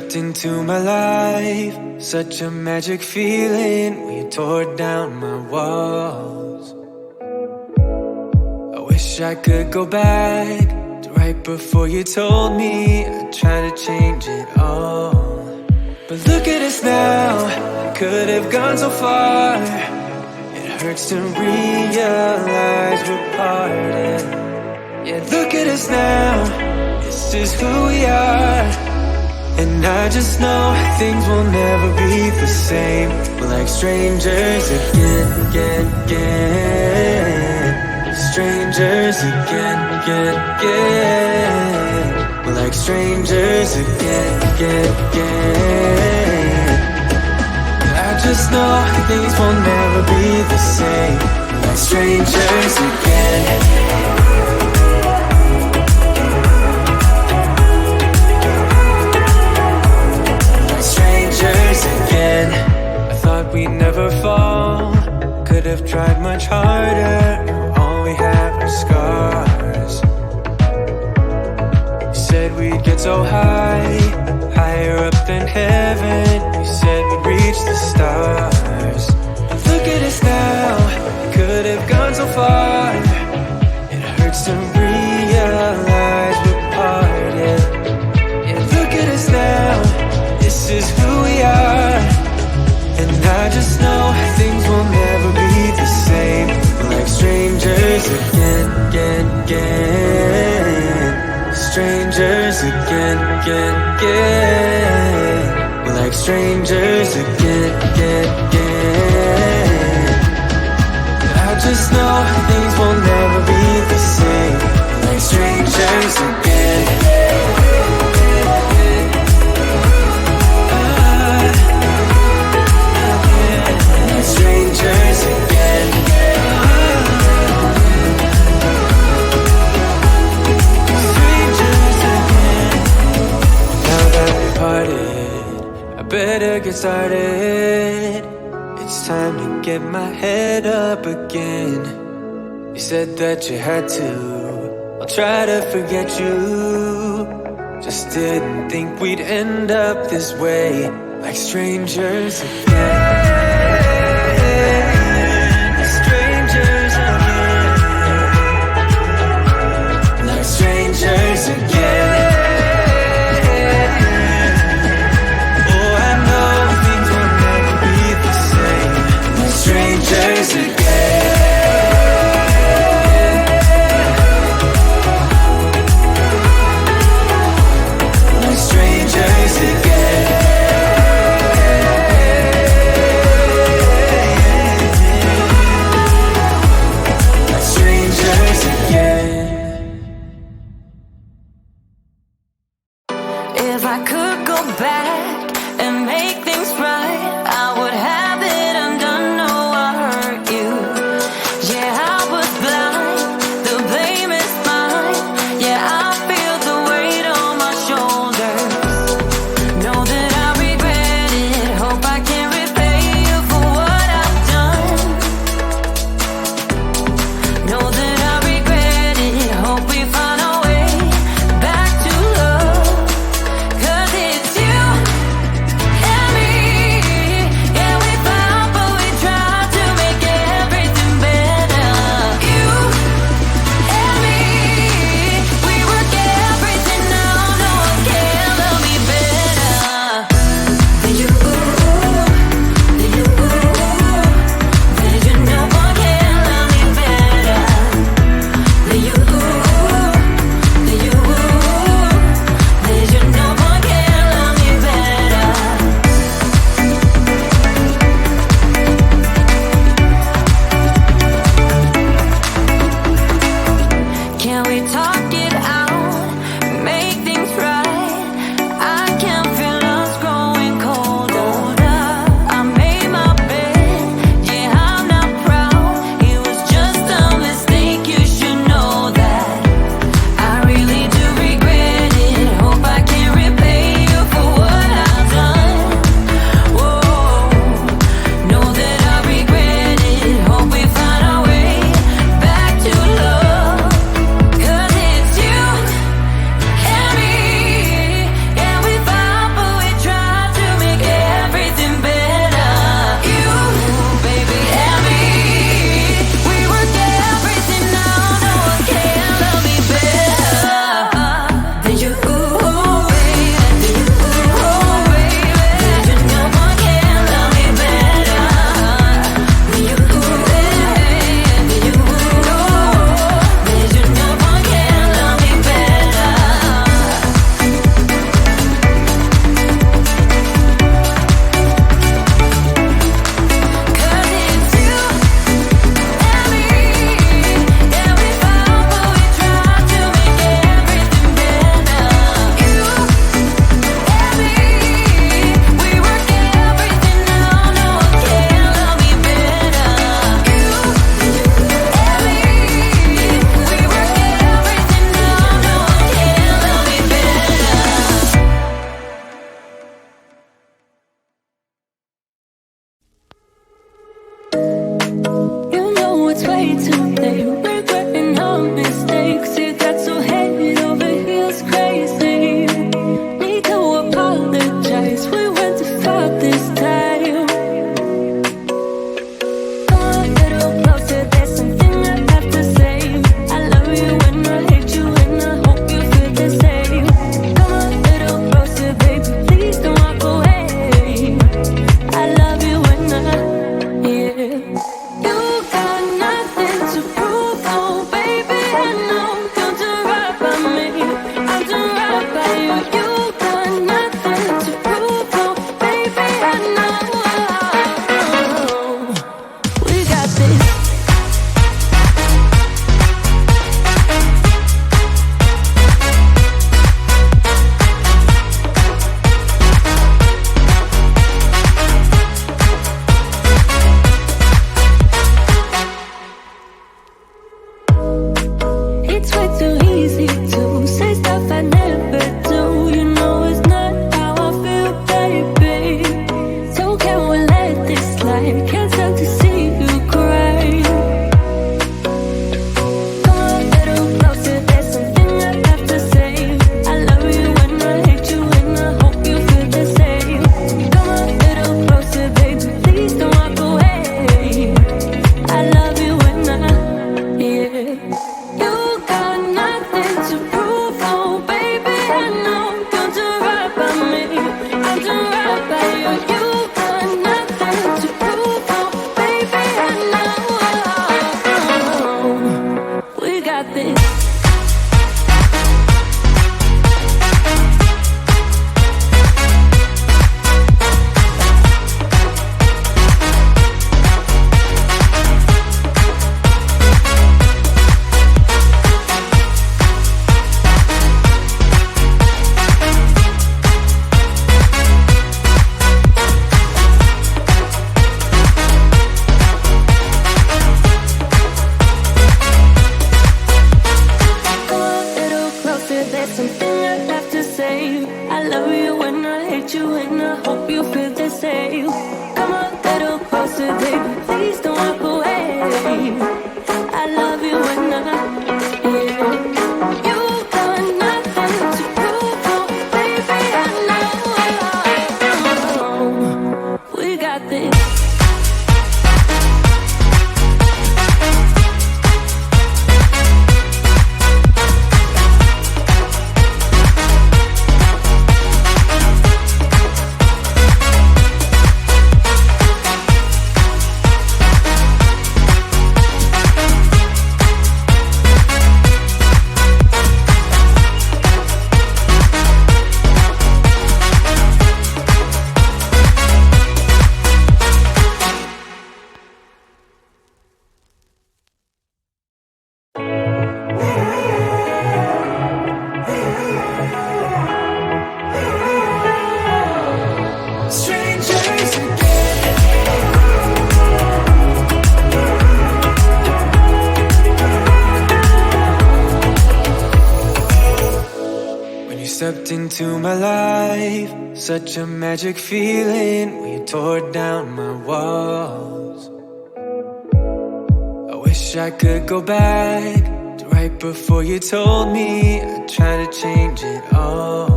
stepped into my life, such a magic feeling when you tore down my walls. I wish I could go back to right before you told me I'd try to change it all. But look at us now, could have gone so far. It hurts to realize we're parted. Yeah, look at us now, this is who we are. And I just know things will never be the same. We're like strangers again. Strangers again. We're like strangers again. I just know things will never be the same. We're like strangers again. Again, I thought we'd never fall. Could have tried much harder. All we have are scars. You said we'd get so high, higher up than heaven. You said we'd reach the stars. But look at us now, could have gone so far. It hurts to realize we're parted. Yeah, look at us now, this is who we are. And I just know things will never be the same. We're like strangers again. Strangers again. We're like strangers again. I just know things will never be the same. We're like strangers again. Strangers again. Strangers again. Now that we parted, I better get started. It's time to get my head up again. You said that you had to, I'll try to forget you. Just didn't think we'd end up this way, like strangers again. Strangers again. Oh, I know things will never be the same. Like strangers again. Like strangers again. stepped into my life, such a magic feeling when you tore down my walls. I wish I could go back to right before you told me I'd try to change it all.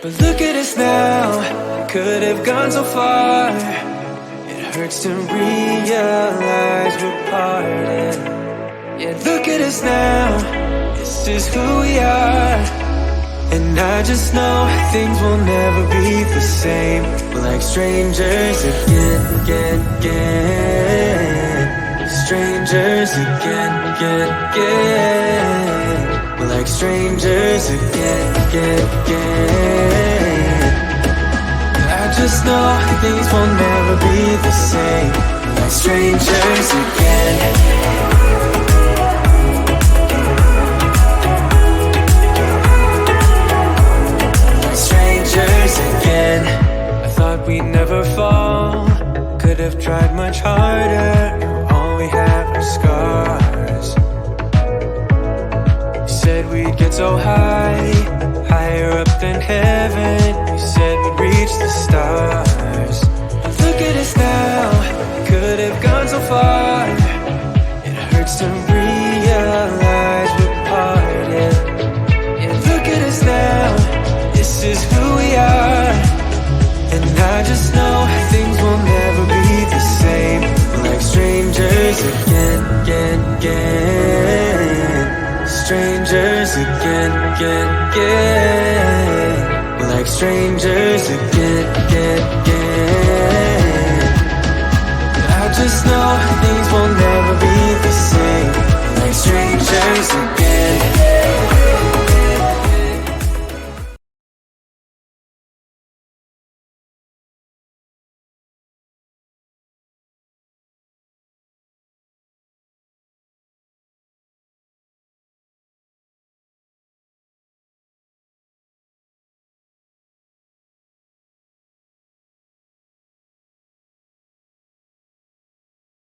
But look at us now, I could have gone so far. It hurts to realize we're parted. Yeah, look at us now, this is who we are. And I just know things will never be the same. We're like strangers again. Strangers again. We're like strangers again. I just know things will never be the same. We're like strangers again. Again, I thought we'd never fall. Could have tried much harder. Now all we have are scars. You said we'd get so high, higher up than heaven. You said we'd reach the stars. But look at us now, could have gone so far. It hurts to realize we're parted. Yeah, look at us now, this is who we are. And I just know things will never be the same. We're like strangers again. Strangers again. We're like strangers again.